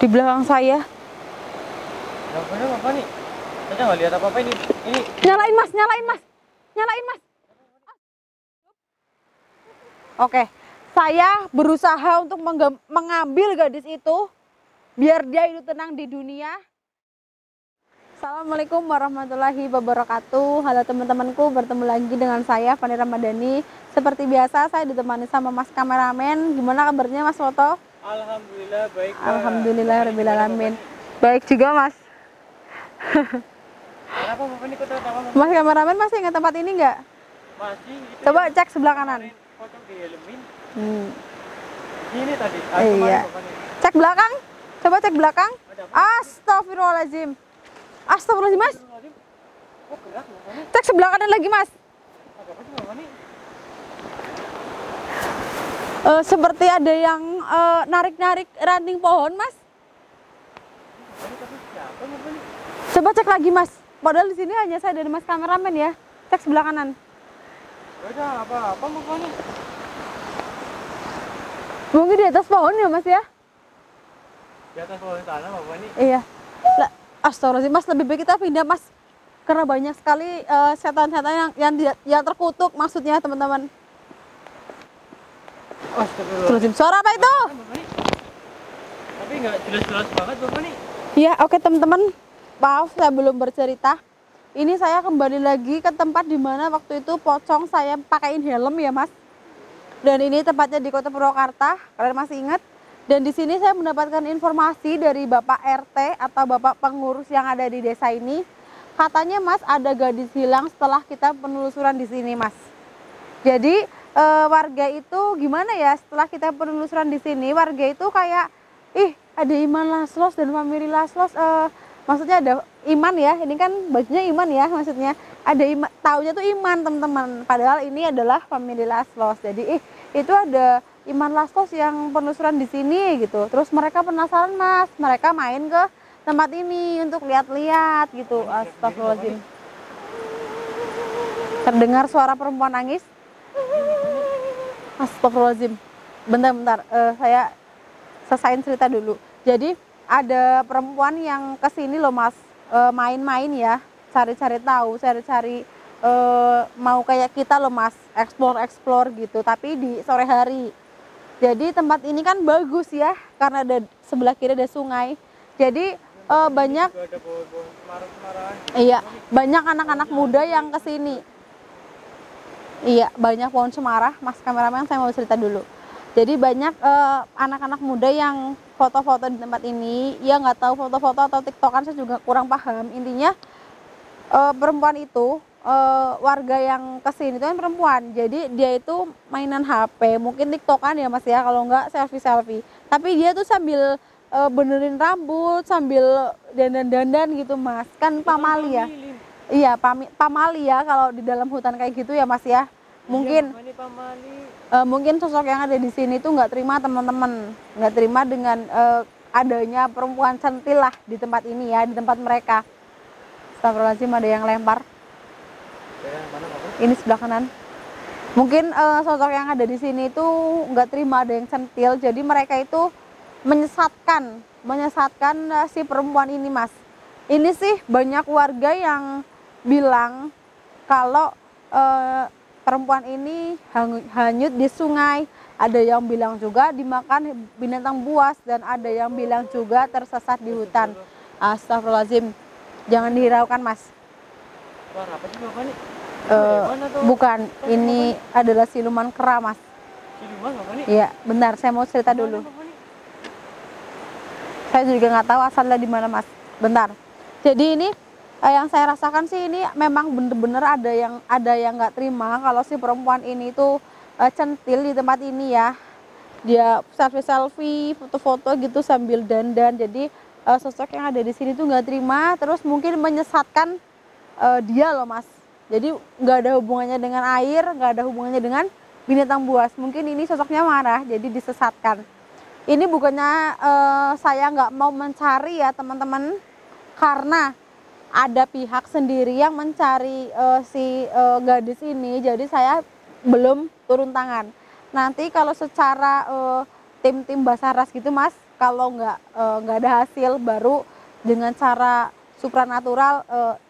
Di belakang saya. Yang bener apa nih? Saya nggak lihat apa-apa ini. Nyalain mas, nyalain mas, nyalain mas. Oke, saya berusaha untuk mengambil gadis itu biar dia hidup tenang di dunia. Assalamualaikum warahmatullahi wabarakatuh. Halo teman-temanku, bertemu lagi dengan saya Fani Ramadhani. Seperti biasa saya ditemani sama mas kameramen. Gimana kabarnya mas Foto? Alhamdulillah baik. Alhamdulillahirrahmanirrahim. Baik juga mas. Kenapa Bapak ini kok tahu Mas kameramen masih ingat tempat ini nggak? masih? Coba cek sebelah kanan. Foto di helmin. Ini tadi. Iya. Cek belakang. Coba cek belakang. Astagfirullahaladzim. Astagfirullahaladzim mas. Oh gerak Bapak ini. Cek sebelah kanan lagi mas. Ada apa sih Bapak ini? Seperti ada yang narik-narik ranting pohon mas. Tapi siapa Bapak ini? Coba cek lagi mas. Padahal di sini hanya saya dan mas kameramen ya. Cek sebelah kanan. Udah apa-apa Bapak ini? Mungkin di atas pohon ya mas ya. Di atas pohon sana Bapak ini. Iya. Astagfirullahaladzim mas, lebih baik kita pindah mas. Karena banyak sekali setan-setan yang terkutuk maksudnya teman-teman. Astagfirullahaladzim. Suara apa itu? Tapi nggak jelas-jelas banget Bapak ini. Iya, oke teman-teman. Maaf saya belum bercerita. Ini saya kembali lagi ke tempat di mana waktu itu pocong saya pakaiin helm ya mas. Dan ini tempatnya di Kota Purwakarta, kalian masih ingat? Dan di sini saya mendapatkan informasi dari Bapak RT atau Bapak pengurus yang ada di desa ini. Katanya mas ada gadis hilang setelah kita penelusuran di sini mas. Jadi warga itu gimana ya, setelah kita penelusuran di sini warga itu kayak ada Iman Laslos dan family Laslos, maksudnya ada Iman ya, ini kan bajunya Iman ya, maksudnya ada Iman, taunya tuh Iman teman-teman, padahal ini adalah family Laslos. Jadi itu ada Iman Laslos yang penelusuran di sini gitu. Terus mereka penasaran mas, mereka main ke tempat ini untuk lihat-lihat gitu. Astagfirullahaladzim. Terdengar suara perempuan nangis. Astagfirullahaladzim. Bentar-bentar, saya selesaiin cerita dulu. Jadi ada perempuan yang kesini loh mas, main-main ya, cari-cari tahu, cari-cari mau kayak kita loh mas, explore gitu, tapi di sore hari. Jadi tempat ini kan bagus ya, karena ada sebelah kiri ada sungai. Jadi banyak, iya banyak anak-anak muda yang kesini. Iya banyak pohon cemara, mas kameramen saya mau cerita dulu. Jadi banyak anak-anak muda yang foto-foto di tempat ini. Ya nggak tahu foto-foto atau tiktokan, saya juga kurang paham. Intinya perempuan itu, warga yang kesini itu kan perempuan. Jadi dia itu mainan HP, mungkin tiktokan ya mas ya, kalau nggak selfie-selfie. Tapi dia tuh sambil benerin rambut, sambil dandan-dandan gitu mas. Kan pamali ya. Iya pamali ya kalau di dalam hutan kayak gitu ya mas ya. Mungkin mungkin sosok yang ada di sini tuh nggak terima teman-teman, nggak terima dengan adanya perempuan centil lah di tempat ini ya, di tempat mereka. Astagfirullahaladzim, ada yang lempar. Ini sebelah kanan. Mungkin sosok yang ada di sini itu nggak terima ada yang centil, jadi mereka itu menyesatkan si perempuan ini mas. Ini sih banyak warga yang bilang kalau perempuan ini hanyut di sungai, ada yang bilang juga dimakan binatang buas, dan ada yang bilang juga tersesat di hutan. Astagfirullahaladzim, jangan dihiraukan mas. Apa sih Bapak ini? Bukan, ini adalah siluman kera mas. Siluman Bapak ini? Iya, benar, saya mau cerita dulu. Saya juga nggak tahu asalnya di mana mas. Bentar. Jadi ini yang saya rasakan sih, ini memang bener-bener ada yang nggak terima kalau si perempuan ini tuh centil di tempat ini ya. Dia selfie, foto-foto gitu sambil dandan. Jadi sosok yang ada di sini tuh nggak terima, terus mungkin menyesatkan dia loh mas. Jadi nggak ada hubungannya dengan air, nggak ada hubungannya dengan binatang buas. Mungkin ini sosoknya marah, jadi disesatkan. Ini bukannya saya nggak mau mencari ya teman-teman, karena ada pihak sendiri yang mencari si gadis ini, jadi saya belum turun tangan. Nanti kalau secara tim Basarnas gitu mas. Kalau nggak ada hasil baru dengan cara supranatural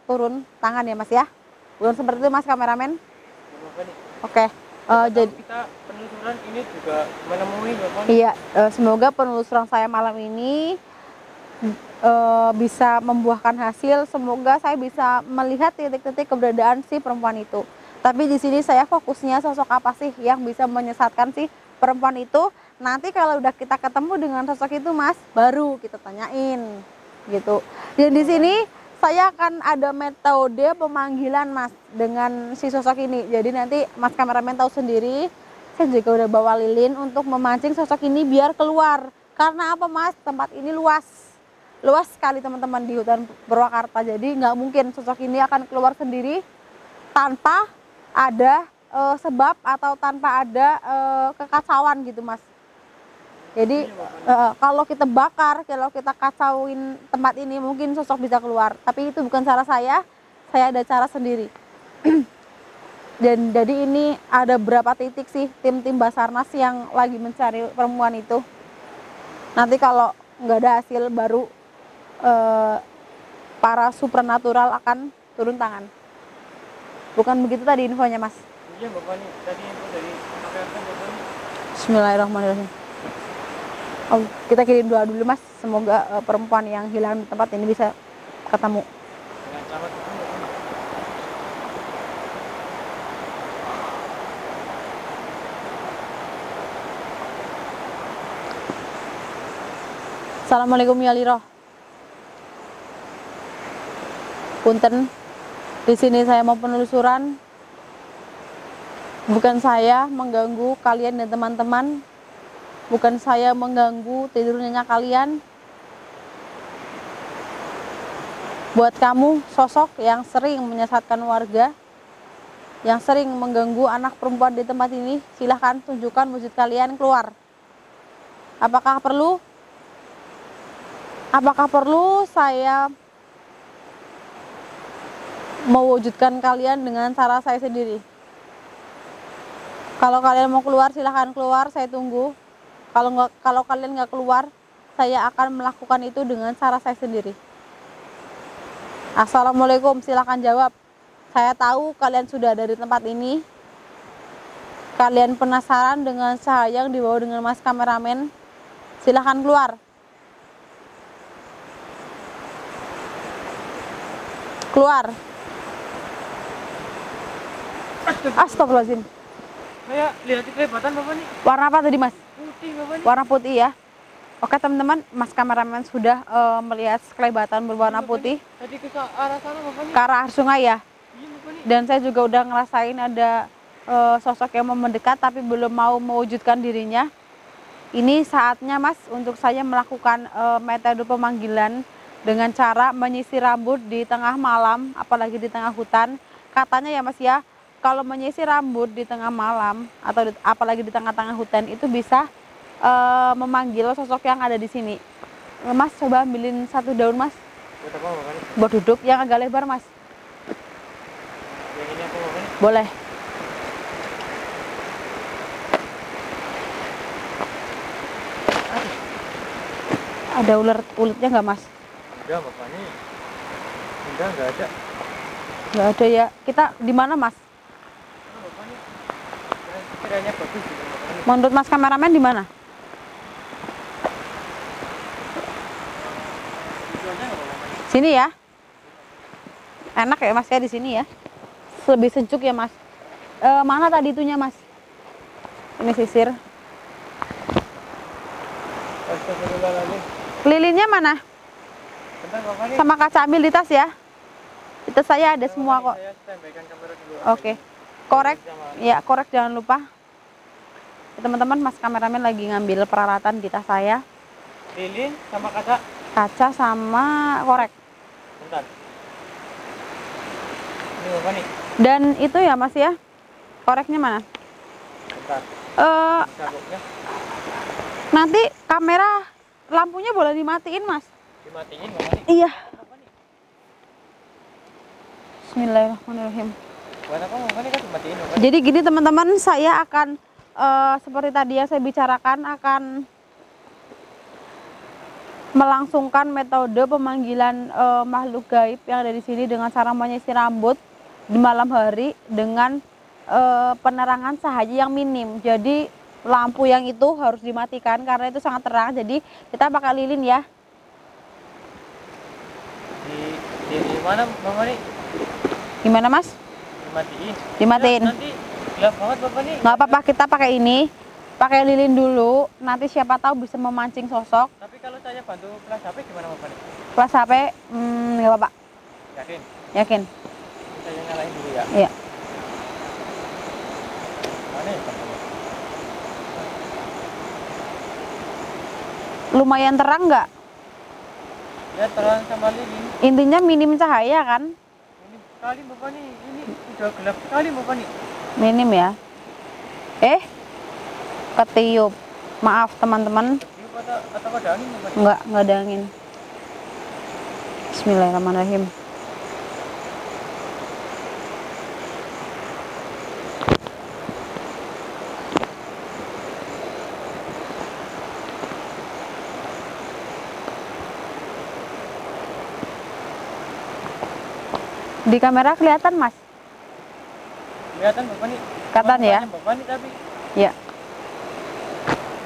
turun tangan ya mas ya. Bukan seperti itu mas kameramen. Bapak nih. Oke. Siapa tahu Jadi kita penelusuran ini juga menemui Bapak nih. iya, semoga penelusuran saya malam ini bisa membuahkan hasil. Semoga saya bisa melihat titik-titik keberadaan si perempuan itu. Tapi di sini saya fokusnya sosok apa sih yang bisa menyesatkan si perempuan itu. Nanti kalau udah kita ketemu dengan sosok itu mas, baru kita tanyain gitu. Dan di sini saya akan ada metode pemanggilan mas dengan si sosok ini. Jadi nanti mas kameramen tahu sendiri, saya juga udah bawa lilin untuk memancing sosok ini biar keluar. Karena apa mas? Tempat ini luas sekali teman-teman di hutan Purwakarta. Jadi nggak mungkin sosok ini akan keluar sendiri tanpa ada sebab atau tanpa ada kekacauan gitu mas. Jadi kalau kita bakar, kalau kita kacauin tempat ini mungkin sosok bisa keluar. Tapi itu bukan cara saya ada cara sendiri. Dan jadi ini ada berapa titik sih tim Basarnas yang lagi mencari perempuan itu. Nanti kalau nggak ada hasil baru para supernatural akan turun tangan. Bukan begitu tadi infonya mas? Iya Bapak nih, tadi info dari KPRT Bapak nih. Bismillahirrahmanirrahim. Oh, kita kirim doa dulu mas, semoga perempuan yang hilang di tempat ini bisa ketemu. Dengan selamat Bapak nih. Assalamualaikum ya Liroh. Punten, di sini saya mau penelusuran. Bukan saya mengganggu kalian dan teman-teman. Bukan saya mengganggu tidurnya kalian. Buat kamu sosok yang sering menyesatkan warga, yang sering mengganggu anak perempuan di tempat ini, silahkan tunjukkan wujud kalian keluar. Apakah perlu saya mewujudkan kalian dengan cara saya sendiri? Kalau kalian mau keluar silahkan keluar, saya tunggu. Kalau kalian nggak keluar, saya akan melakukan itu dengan cara saya sendiri. Assalamualaikum, silahkan jawab. Saya tahu kalian sudah ada di tempat ini. Kalian penasaran dengan cahaya yang dibawa dengan mas kameramen. Silahkan keluar. Keluar. Astagfirullahaladzim. Saya lihat di kelebatan Bapak nih. Warna apa tadi mas? Putih Bapak nih. Warna putih ya. Oke teman-teman, mas kameramen sudah melihat kelebatan berwarna putih Tadi ke arah sana Bapak nih. ke arah sungai ya. Iya Bapak nih. Dan saya juga udah ngerasain ada sosok yang mau mendekat tapi belum mau mewujudkan dirinya. Ini saatnya mas untuk saya melakukan metode pemanggilan dengan cara menyisir rambut di tengah malam, apalagi di tengah hutan. Katanya ya mas ya, kalau menyisir rambut di tengah malam atau apalagi di tengah-tengah hutan itu bisa memanggil sosok yang ada di sini. Mas coba ambilin satu daun mas. Buat apa Bapak nih? Buat duduk yang agak lebar mas. Yang ini apa Bapak nih? Boleh. Ada uletnya nggak mas? Enggak Bapak nih. Enggak ada. Nggak ada ya. Kita di mana mas? Bapak nih. Kiranya bagus gitu Bapak nih. Menurut mas kameramen di mana? Tujuannya nggak Bapak nih? Sini ya. Enak ya mas ya di sini ya. Lebih sejuk ya mas. Mana tadi itunya mas? Ini sisir. Astagfirullahaladzim. Lilinnya mana? Bentar Bapak nih. Sama kaca ambil di tas ya. Di tas saya ada semua kok. Saya standbykan kamera dulu. Oke. Korek. Ya korek jangan lupa. Teman-teman mas kameramen lagi ngambil peralatan di tas saya. Lilin sama kaca. Kaca sama korek. Bentar. Ini Bapak nih. Dan itu ya mas ya. Koreknya mana? Bentar. Sabuknya Nanti kamera lampunya boleh dimatiin mas. dimatiin Bapak nih. Iya. Bapak nih. Bismillahirrahmanirrahim. Buat apa Bapak nih kan dimatiin Bapak nih. Jadi gini teman-teman, saya akan seperti tadi yang saya bicarakan akan melangsungkan metode pemanggilan makhluk gaib yang ada di sini dengan cara menyisir rambut di malam hari dengan penerangan cahaya yang minim. Jadi lampu yang itu harus dimatikan karena itu sangat terang. Jadi kita pakai lilin ya. Di mana Bapak nih? Gimana Mas? Dimatiin. Dimatiin. Nanti gelap banget Bapak nih. Nggak apa-apa, kita pakai ini, pakai lilin dulu. Nanti siapa tahu bisa memancing sosok. Tapi kalau saya bantu flash HP gimana Bapak nih? Flash HP, nggak apa-apa. Yakin? Yakin? Saya nyalain dulu ya. Iya. Mana ya Bapak? Lumayan terang nggak? Ya terang sama lilin. Intinya minim cahaya kan? Ini sekali Bapak nih. Ini udah gelap sekali Bapak nih. Minim ya. Ketiup. Maaf teman-teman. Ketiup atau ada angin Bapak nih? Enggak ada angin. Bismillahirrahmanirrahim. Di kamera kelihatan Mas? Kelihatan Bapak nih. Kelihatan ya? Bapak nih tapi. Ya.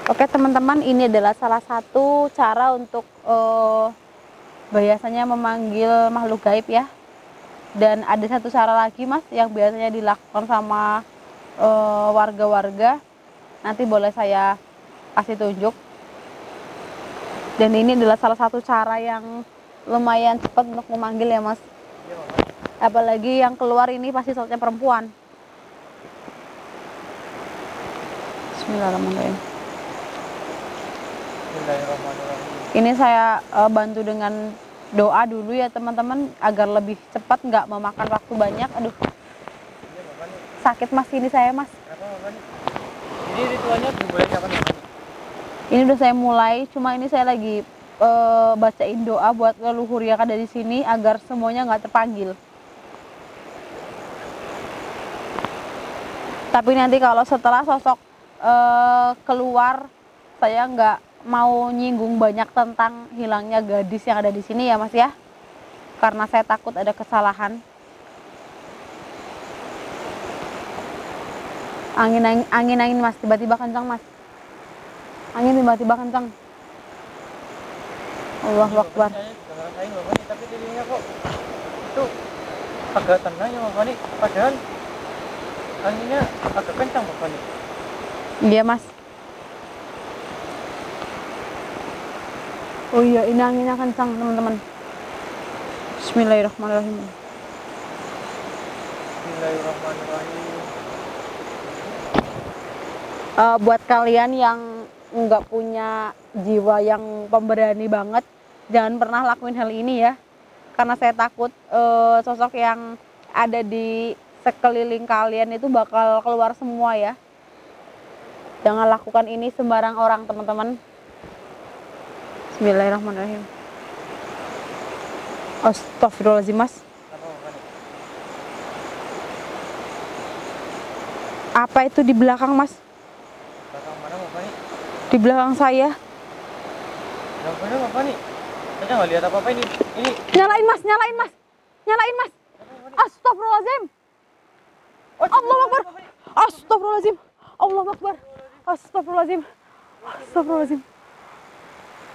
Oke teman-teman, ini adalah salah satu cara untuk biasanya memanggil makhluk gaib ya. Dan ada satu cara lagi Mas yang biasanya dilakukan sama warga-warga. Nanti boleh saya kasih tunjuk. Dan ini adalah salah satu cara yang lumayan cepat untuk memanggil ya Mas. Iya Bapak. Apalagi yang keluar ini pasti sosoknya perempuan. Bismillahirrahmanirrahim. Bismillahirrahmanirrahim. Ini saya bantu dengan doa dulu ya teman-teman agar lebih cepat, nggak memakan waktu banyak. Aduh, Iya Bapak nih. sakit Mas ini saya Mas. Kenapa Bapak nih? Ini ritualnya dimulai kapan Bapak nih? Ini udah saya mulai, cuma ini saya lagi bacain doa buat leluhur yang ada di sini agar semuanya nggak terpanggil. Tapi nanti kalau setelah sosok keluar, saya nggak mau nyinggung banyak tentang hilangnya gadis yang ada di sini ya Mas ya, karena saya takut ada kesalahan. Angin Mas, tiba-tiba kencang Mas. Angin tiba-tiba kencang. Allahu Akbar. Saya juga ngerasain Bapak nih, tapi lilinnya kok itu agak tenang ya Bapak nih. Padahal anginnya agak kencang Bapak nih. Iya Mas. Oh iya, ini anginnya kencang teman-teman. Bismillahirrahmanirrahim. Bismillahirrahmanirrahim. Buat kalian yang nggak punya jiwa yang pemberani banget, jangan pernah lakuin hal ini ya, karena saya takut sosok yang ada di sekeliling kalian itu bakal keluar semua ya. Jangan lakukan ini sembarang orang teman-teman. Bismillahirrahmanirrahim. Astagfirullahaladzim Mas. Apa Bapak nih? Apa itu di belakang Mas? Belakang mana Bapak nih? Di belakang saya. Yang bener Bapak nih. Saya nggak lihat apa-apa ini. Ini Nyalain Mas, nyalain Mas. Nyalain Mas. Astagfirullahaladzim. Allahu Akbar. Astagfirullahaladzim. Allahu Akbar. Astagfirullahaladzim. Astagfirullahaladzim.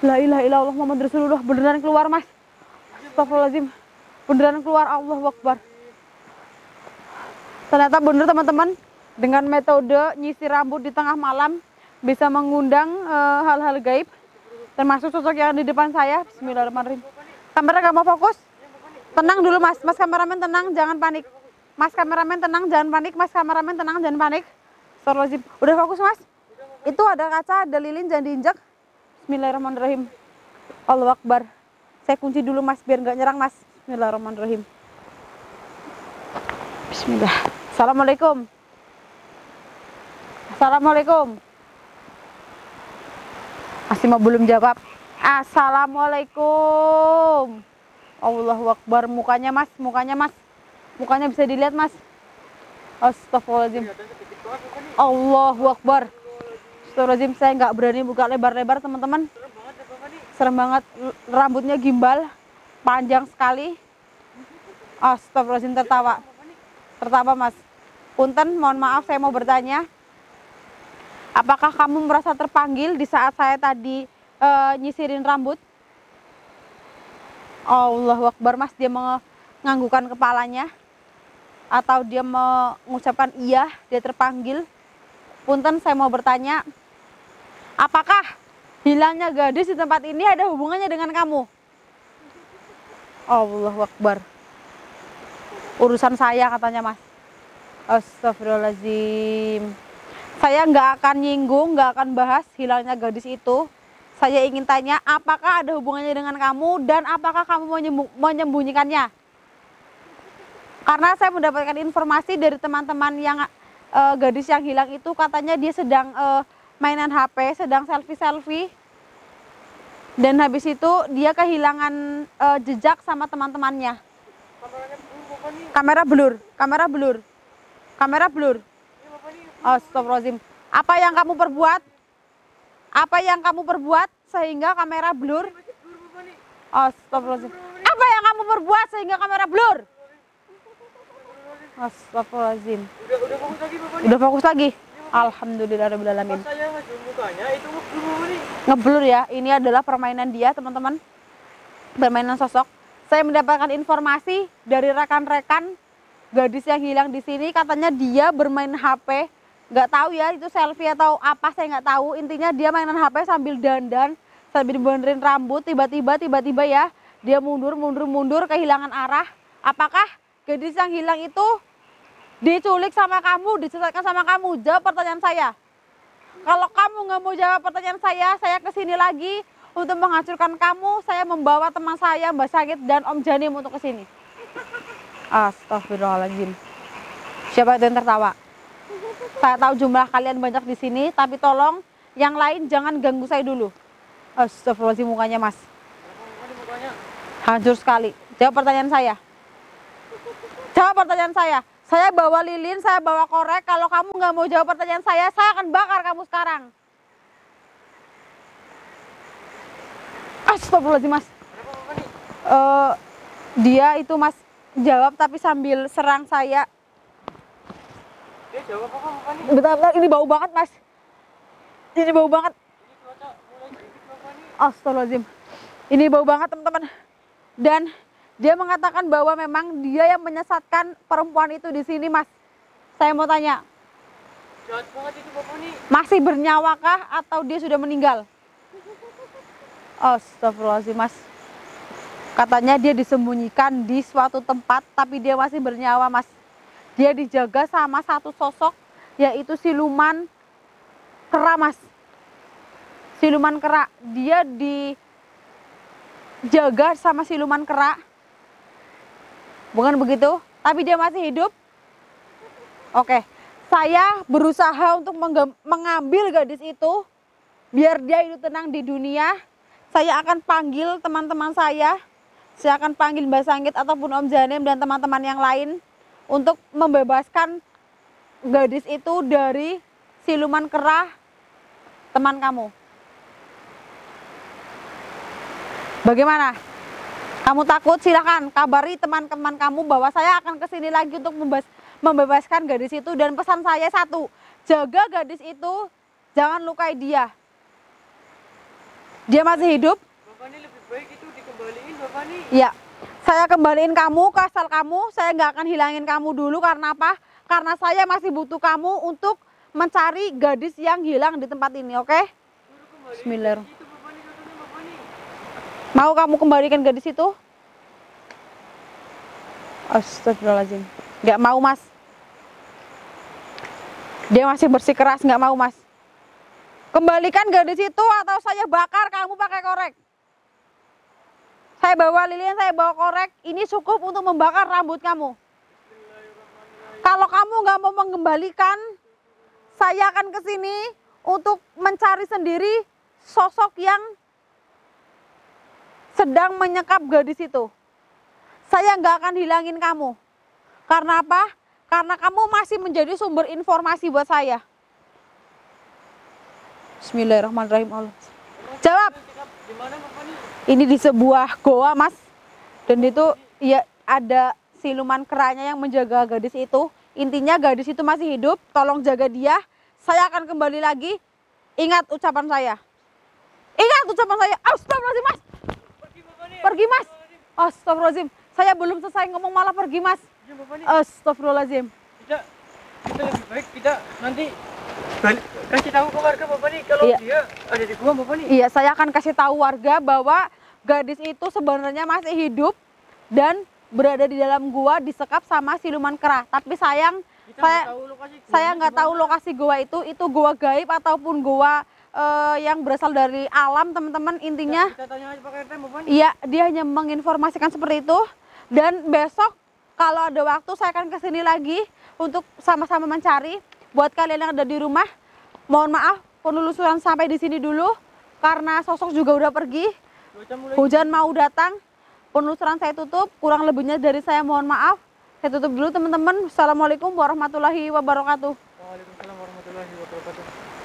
La ilaha illallah Muhammad Rasulullah. Beneran keluar Mas. Astagfirullahaladzim. Beneran keluar. Allahu Akbar. Ternyata bener teman-teman, dengan metode nyisir rambut di tengah malam bisa mengundang hal-hal gaib, termasuk sosok yang di depan saya. Bismillahirrahmanirrahim. Kamera gak mau fokus? Tenang dulu Mas. Mas kameramen tenang, jangan panik. Mas kameramen tenang, jangan panik. Mas kameramen tenang, jangan panik. Astagfirullahaladzim. Udah fokus Mas? Itu ada kaca, ada lilin, jangan diinjak. Bismillahirrahmanirrahim. Allahu Akbar. Saya kunci dulu Mas biar nggak nyerang Mas. Bismillahirrahmanirrahim. Bismillah. Assalamualaikum. Assalamualaikum. Masih mau belum jawab. Assalamualaikum. Allahu Akbar. Mukanya Mas, mukanya Mas. Mukanya bisa dilihat Mas. Astagfirullahaladzim. Allahu Akbar. Astagfirullahaladzim, saya nggak berani buka lebar-lebar teman-teman. Serem banget, rambutnya gimbal, panjang sekali. Astagfirullahaladzim, tertawa. Tertawa mas. Punten, mohon maaf saya mau bertanya. Apakah kamu merasa terpanggil di saat saya tadi nyisirin rambut? Allahu Akbar mas, dia menganggukkan kepalanya. Atau dia mengucapkan iya, dia terpanggil. Punten, saya mau bertanya. Apakah hilangnya gadis di tempat ini ada hubungannya dengan kamu? Allahu Akbar. Urusan saya katanya mas. Astagfirullahaladzim. Saya nggak akan nyinggung, nggak akan bahas hilangnya gadis itu. Saya ingin tanya, apakah ada hubungannya dengan kamu dan apakah kamu menyembunyikannya? Karena saya mendapatkan informasi dari teman-teman yang gadis yang hilang itu, katanya dia sedang mainan HP, sedang selfie-selfie. Dan habis itu dia kehilangan jejak sama teman-temannya. Kamera blur, kamera blur, kamera blur. Astagfirullahaladzim. Apa yang kamu perbuat? Apa yang kamu perbuat sehingga kamera blur? Astagfirullahaladzim. Apa yang kamu perbuat sehingga kamera blur? Astagfirullahaladzim. Udah fokus lagi Bapak nih. Udah fokus lagi. Alhamdulillahirobbilalamin. Pas saya ngajul mukanya itu ngeblur Bapak nih. Ngeblur ya. Ini adalah permainan dia teman-teman. Permainan sosok. Saya mendapatkan informasi dari rekan-rekan gadis yang hilang di sini, katanya dia bermain HP. Nggak tahu ya itu selfie atau apa, saya nggak tahu. Intinya dia mainan HP sambil dandan, sambil benerin rambut. Tiba-tiba ya dia mundur kehilangan arah. Apakah gadis yang hilang itu diculik sama kamu, dicetakkan sama kamu? Jawab pertanyaan saya. Kalau kamu nggak mau jawab pertanyaan saya kesini lagi untuk menghancurkan kamu. Saya membawa teman saya Mbak Sakit dan Om Janim untuk kesini. Astagfirullahaladzim. Siapa itu yang tertawa? Saya tahu jumlah kalian banyak di sini, tapi tolong yang lain jangan ganggu saya dulu. Astagfirullahaladzim, mukanya mas. Hancur sekali. Jawab pertanyaan saya. Jawab pertanyaan saya. Saya bawa lilin, saya bawa korek. Kalau kamu nggak mau jawab pertanyaan saya akan bakar kamu sekarang. Astagfirullahaladzim mas. Dia itu mas jawab tapi sambil serang saya. Dia jawab apa Bapak nih? Bentar, ini bau banget mas. Ini bau banget. Ini cuaca mulai dikit Bapak nih. Astagfirullahaladzim. Ini bau banget teman-teman. Dan dia mengatakan bahwa memang dia yang menyesatkan perempuan itu di sini mas. Saya mau tanya. Jahat banget itu Bapak nih. Masih bernyawakah atau dia sudah meninggal? Astagfirullahaladzim mas. Katanya dia disembunyikan di suatu tempat tapi dia masih bernyawa mas. Dia dijaga sama satu sosok yaitu siluman kera mas. Siluman kera. Dia dijaga sama siluman kera. Bukan begitu? Tapi dia masih hidup. Oke. Saya berusaha untuk mengambil gadis itu biar dia hidup tenang di dunia. Saya akan panggil teman-teman saya. Saya akan panggil Mbak Sanggit ataupun Om Janim dan teman-teman yang lain untuk membebaskan gadis itu dari siluman kera teman kamu. Bagaimana? Kamu takut? Silahkan kabari teman-teman kamu bahwa saya akan kesini lagi untuk membebaskan gadis itu. Dan pesan saya satu, jaga gadis itu, jangan lukai dia. Dia masih hidup. Bapak nih lebih baik itu dikembaliin Bapak nih. Ya, saya kembaliin kamu ke asal kamu. Saya nggak akan hilangin kamu dulu. Karena apa? Karena saya masih butuh kamu untuk mencari gadis yang hilang di tempat ini, oke? Bismillahirrahmanirrahim. Itu Bapak nih, katanya Bapak nih. Mau kamu kembalikan gadis itu? Astagfirullahaladzim. Nggak mau mas. Dia masih bersikeras nggak mau mas. Kembalikan gadis itu atau saya bakar kamu pakai korek. Saya bawa lilin, saya bawa korek. Ini cukup untuk membakar rambut kamu. Kalau kamu nggak mau mengembalikan, saya akan ke sini untuk mencari sendiri sosok yang sedang menyekap gadis itu. Saya nggak akan hilangin kamu. Karena apa? Karena kamu masih menjadi sumber informasi buat saya. Bismillahirrahmanirrahim. Allah. Jawab. Di mana Bapak nih? Ini di sebuah goa, Mas. Dan itu ya ada siluman keranya yang menjaga gadis itu. Intinya gadis itu masih hidup, tolong jaga dia. Saya akan kembali lagi. Ingat ucapan saya. Ingat ucapan saya. Astagfirullahaladzim, Mas. Pergi Bapak nih. Pergi, Mas. Astagfirullahaladzim. Saya belum selesai ngomong malah pergi, Mas. Ya Bapak nih. Astagfirullahaladzim. Kita lebih baik kita nanti kasih tahu ke warga Bapak nih kalau Iya. dia ada di gua Bapak nih. Iya, saya akan kasih tahu warga bahwa gadis itu sebenarnya masih hidup dan berada di dalam gua disekap sama siluman kera. Tapi sayang Kita nggak tahu lokasi guanya saya nggak di tahu mana. lokasi gua itu gua gaib ataupun gua yang berasal dari alam, teman-teman. Intinya Kita tanya aja Pak RT Bapak nih. iya, dia hanya menginformasikan seperti itu. Dan besok kalau ada waktu saya akan kesini lagi untuk sama-sama mencari. Buat kalian yang ada di rumah, mohon maaf penelusuran sampai di sini dulu karena sosok juga udah pergi. Cuaca mulai Hujan mau datang. Penelusuran saya tutup. Kurang lebihnya dari saya mohon maaf. Saya tutup dulu teman-teman. Assalamualaikum warahmatullahi wabarakatuh. Waalaikumsalam warahmatullahi wabarakatuh.